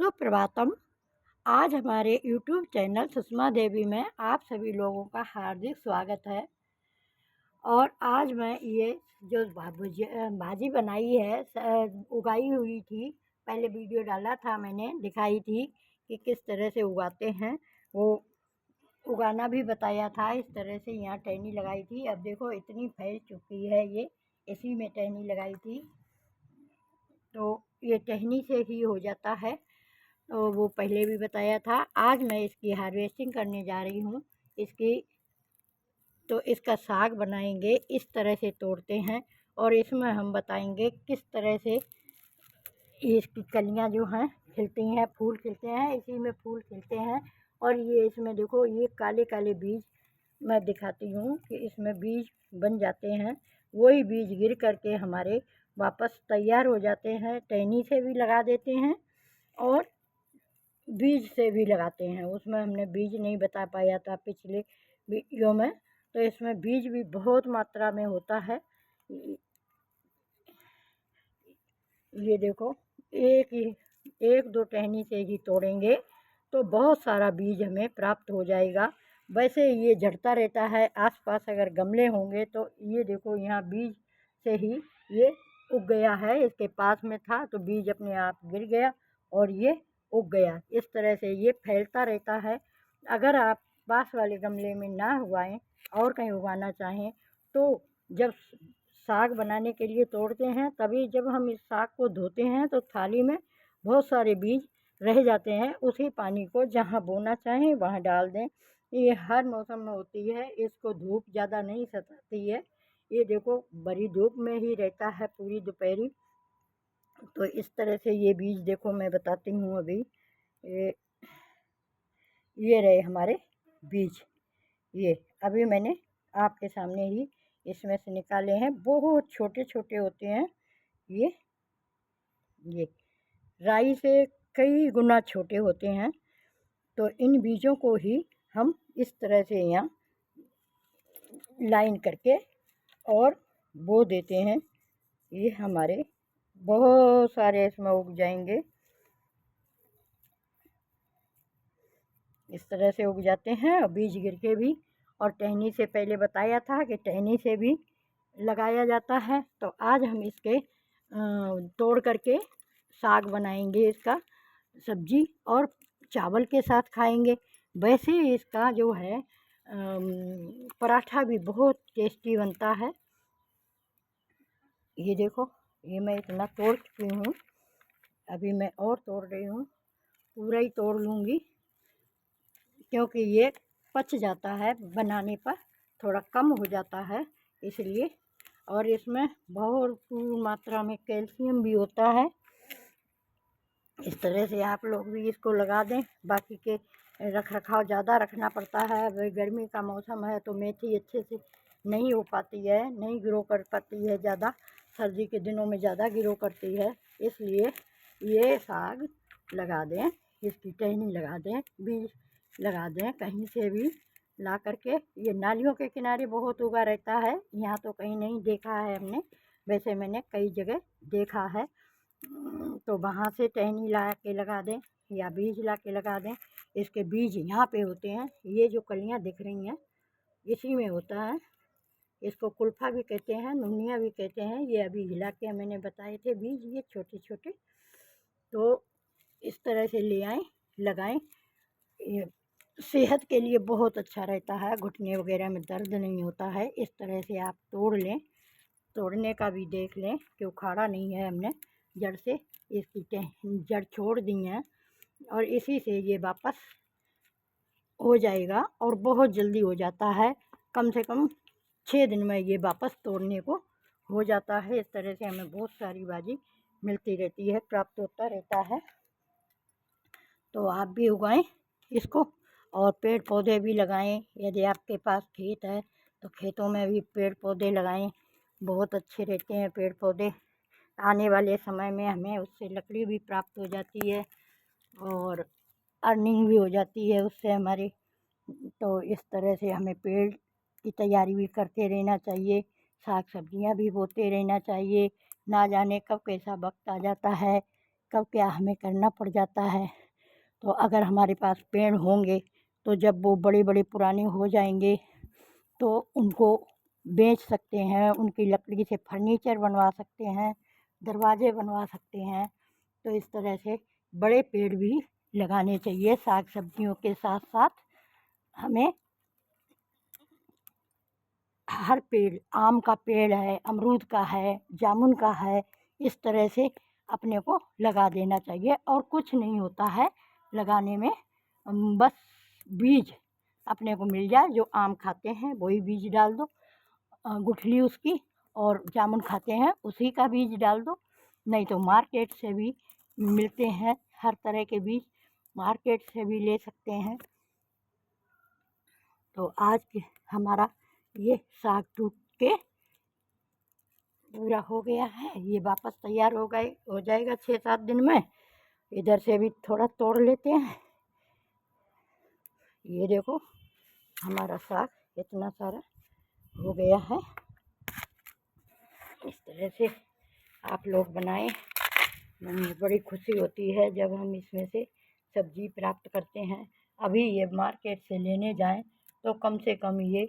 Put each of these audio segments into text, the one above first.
सुप्रभातम। आज हमारे YouTube channel Sushma Devi में आप सभी लोगों का हार्दिक स्वागत है। और आज मैं ये जो भाजी बनाई है उगाई हुई थी। पहले वीडियो डाला था, मैंने दिखाई थी कि किस तरह से उगाते हैं, वो उगाना भी बताया था। इस तरह से यहाँ टहनी लगाई थी। अब देखो इतनी फैल चुकी है, ये इसी में टहनी लगाई थी, तो ये टहनी से ही हो जाता है। तो वो पहले भी बताया था। आज मैं इसकी हार्वेस्टिंग करने जा रही हूँ। तो इसका साग बनाएंगे। इस तरह से तोड़ते हैं और इसमें हम बताएंगे किस तरह से इसकी कलियां जो हैं खिलती हैं, फूल खिलते हैं, इसी में फूल खिलते हैं। और ये इसमें देखो, ये काले काले बीज मैं दिखाती हूँ कि इसमें बीज बन जाते हैं। वही बीज गिर करके हमारे वापस तैयार हो जाते हैं। टहनी से भी लगा देते हैं और बीज से भी लगाते हैं। उसमें हमने बीज नहीं बता पाया था पिछले वीडियो में, तो इसमें बीज भी बहुत मात्रा में होता है। ये देखो, एक दो टहनी से ही तोड़ेंगे तो बहुत सारा बीज हमें प्राप्त हो जाएगा। वैसे ये झड़ता रहता है। आसपास अगर गमले होंगे तो ये देखो, यहाँ बीज से ही ये उग गया है। इसके पास में था तो बीज अपने आप गिर गया और ये उग गया। इस तरह से ये फैलता रहता है। अगर आप पास वाले गमले में ना उगाएं और कहीं उगाना चाहें, तो जब साग बनाने के लिए तोड़ते हैं, तभी जब हम इस साग को धोते हैं तो थाली में बहुत सारे बीज रह जाते हैं। उसी पानी को जहाँ बोना चाहें वहाँ डाल दें। ये हर मौसम में होती है। इसको धूप ज़्यादा नहीं सताती है। ये देखो, बड़ी धूप में ही रहता है पूरी दोपहरी। तो इस तरह से ये बीज देखो, मैं बताती हूँ अभी। ये रहे हमारे बीज। ये अभी मैंने आपके सामने ही इसमें से निकाले हैं। बहुत छोटे छोटे होते हैं ये राई से कई गुना छोटे होते हैं। तो इन बीजों को ही हम इस तरह से यहाँ लाइन करके और बो देते हैं। ये हमारे बहुत सारे इसमें उग जाएंगे। इस तरह से उग जाते हैं और बीज गिर के भी। और टहनी से पहले बताया था कि टहनी से भी लगाया जाता है। तो आज हम इसके तोड़ करके साग बनाएंगे, इसका सब्जी और चावल के साथ खाएंगे। वैसे इसका जो है पराठा भी बहुत टेस्टी बनता है। ये देखो, ये मैं इतना तोड़ चुकी हूँ। अभी मैं और तोड़ रही हूँ, पूरा ही तोड़ लूँगी क्योंकि ये पच जाता है बनाने पर, थोड़ा कम हो जाता है इसलिए। और इसमें भरपूर मात्रा में कैल्शियम भी होता है। इस तरह से आप लोग भी इसको लगा दें। बाकी के रख रखाव ज़्यादा रखना पड़ता है। भाई गर्मी का मौसम है तो मेथी अच्छे से नहीं हो पाती है, नहीं ग्रो कर पाती है ज़्यादा। सर्दी के दिनों में ज़्यादा ग्रो करती है, इसलिए ये साग लगा दें, इसकी टहनी लगा दें, बीज लगा दें कहीं से भी ला करके। ये नालियों के किनारे बहुत उगा रहता है, यहाँ तो कहीं नहीं देखा है हमने। वैसे मैंने कई जगह देखा है। तो वहाँ से टहनी ला के लगा दें या बीज ला के लगा दें। इसके बीज यहाँ पे होते हैं। ये जो कलियाँ दिख रही हैं इसी में होता है। इसको कुल्फा भी कहते हैं, नुनिया भी कहते हैं। ये अभी हिला के मैंने बताए थे बीज, ये छोटे छोटे। तो इस तरह से ले आएँ, लगाएं। ये सेहत के लिए बहुत अच्छा रहता है। घुटने वगैरह में दर्द नहीं होता है। इस तरह से आप तोड़ लें। तोड़ने का भी देख लें कि उखाड़ा नहीं है हमने, जड़ से इसकी जड़ छोड़ दी हैं और इसी से ये वापस हो जाएगा और बहुत जल्दी हो जाता है। कम से कम 6 दिन में ये वापस तोड़ने को हो जाता है। इस तरह से हमें बहुत सारी भाजी मिलती रहती है, प्राप्त होता रहता है। तो आप भी उगाएं इसको और पेड़ पौधे भी लगाएं। यदि आपके पास खेत है तो खेतों में भी पेड़ पौधे लगाएं, बहुत अच्छे रहते हैं पेड़ पौधे। आने वाले समय में हमें उससे लकड़ी भी प्राप्त हो जाती है और अर्निंग भी हो जाती है उससे हमारी। तो इस तरह से हमें पेड़ की तैयारी भी करते रहना चाहिए, साग सब्जियां भी बोते रहना चाहिए। ना जाने कब कैसा वक्त आ जाता है कब क्या हमें करना पड़ जाता है। तो अगर हमारे पास पेड़ होंगे तो जब वो बड़े बड़े पुराने हो जाएंगे तो उनको बेच सकते हैं, उनकी लकड़ी से फर्नीचर बनवा सकते हैं, दरवाजे बनवा सकते हैं। तो इस तरह से बड़े पेड़ भी लगाने चाहिए। साग सब्जियों के साथ साथ हमें हर पेड़, आम का पेड़ है, अमरूद का है, जामुन का है, इस तरह से अपने को लगा देना चाहिए। और कुछ नहीं होता है लगाने में, बस बीज अपने को मिल जाए। जो आम खाते हैं वही बीज डाल दो, गुठली उसकी, और जामुन खाते हैं उसी का बीज डाल दो। नहीं तो मार्केट से भी मिलते हैं, हर तरह के बीज मार्केट से भी ले सकते हैं। तो आज हमारा ये साग टूट के पूरा हो गया है। ये वापस तैयार हो जाएगा 6-7 दिन में। इधर से भी थोड़ा तोड़ लेते हैं। ये देखो हमारा साग इतना सारा हो गया है। इस तरह से आप लोग बनाएं। बड़ी खुशी होती है जब हम इसमें से सब्जी प्राप्त करते हैं। अभी ये मार्केट से लेने जाएं तो कम से कम ये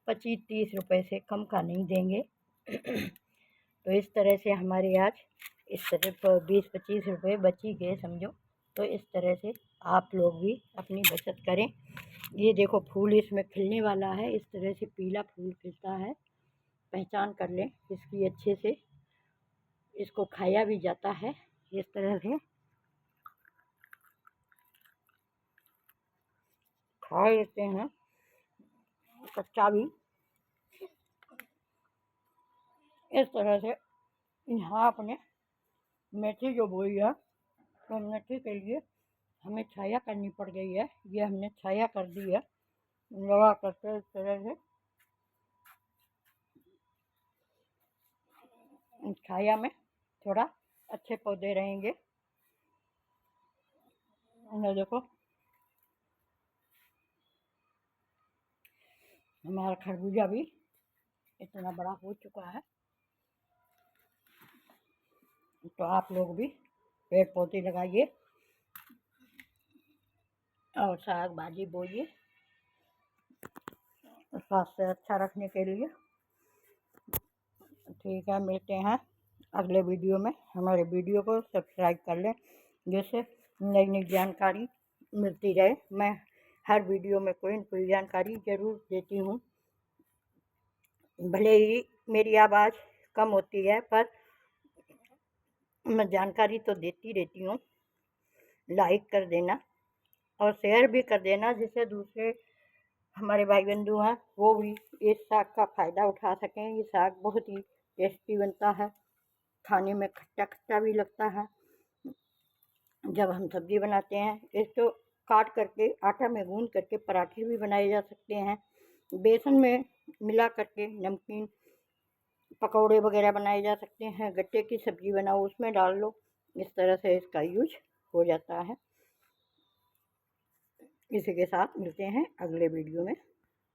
25-30 रुपए से कम का नहीं देंगे। तो इस तरह से हमारे आज इस तरह 20-25 रुपये बच ही गए समझो। तो इस तरह से आप लोग भी अपनी बचत करें। ये देखो फूल इसमें खिलने वाला है, इस तरह से पीला फूल खिलता है, पहचान कर लें इसकी अच्छे से। इसको खाया भी जाता है इस तरह से, खा लेते हैं कच्चा भी। इस तरह से यहाँ अपने मेथी जो बोई है तो मेथी के लिए हमें छाया करनी पड़ गई है। ये हमने छाया कर दी है लगा करके। इस तरह से छाया में थोड़ा अच्छे पौधे रहेंगे। ये देखो हमारा खरबूजा भी इतना बड़ा हो चुका है। तो आप लोग भी पेड़ पौधे लगाइए और साग भाजी बोइए स्वास्थ्य अच्छा रखने के लिए। ठीक है, मिलते हैं अगले वीडियो में। हमारे वीडियो को सब्सक्राइब कर लें जिससे नई नई जानकारी मिलती रहे। मैं हर वीडियो में कोई न कोई जानकारी ज़रूर देती हूँ। भले ही मेरी आवाज़ कम होती है पर मैं जानकारी तो देती रहती हूँ। लाइक कर देना और शेयर भी कर देना जिससे दूसरे हमारे भाई बंधु हैं वो भी इस साग का फ़ायदा उठा सकें। ये साग बहुत ही टेस्टी बनता है, खाने में खट्टा खट्टा भी लगता है। जब हम सब्ज़ी बनाते हैं इसको काट करके आटा में गूँध करके पराठे भी बनाए जा सकते हैं। बेसन में मिला करके नमकीन पकौड़े वगैरह बनाए जा सकते हैं। गट्टे की सब्ज़ी बनाओ उसमें डाल लो, इस तरह से इसका यूज हो जाता है। इसी के साथ मिलते हैं अगले वीडियो में।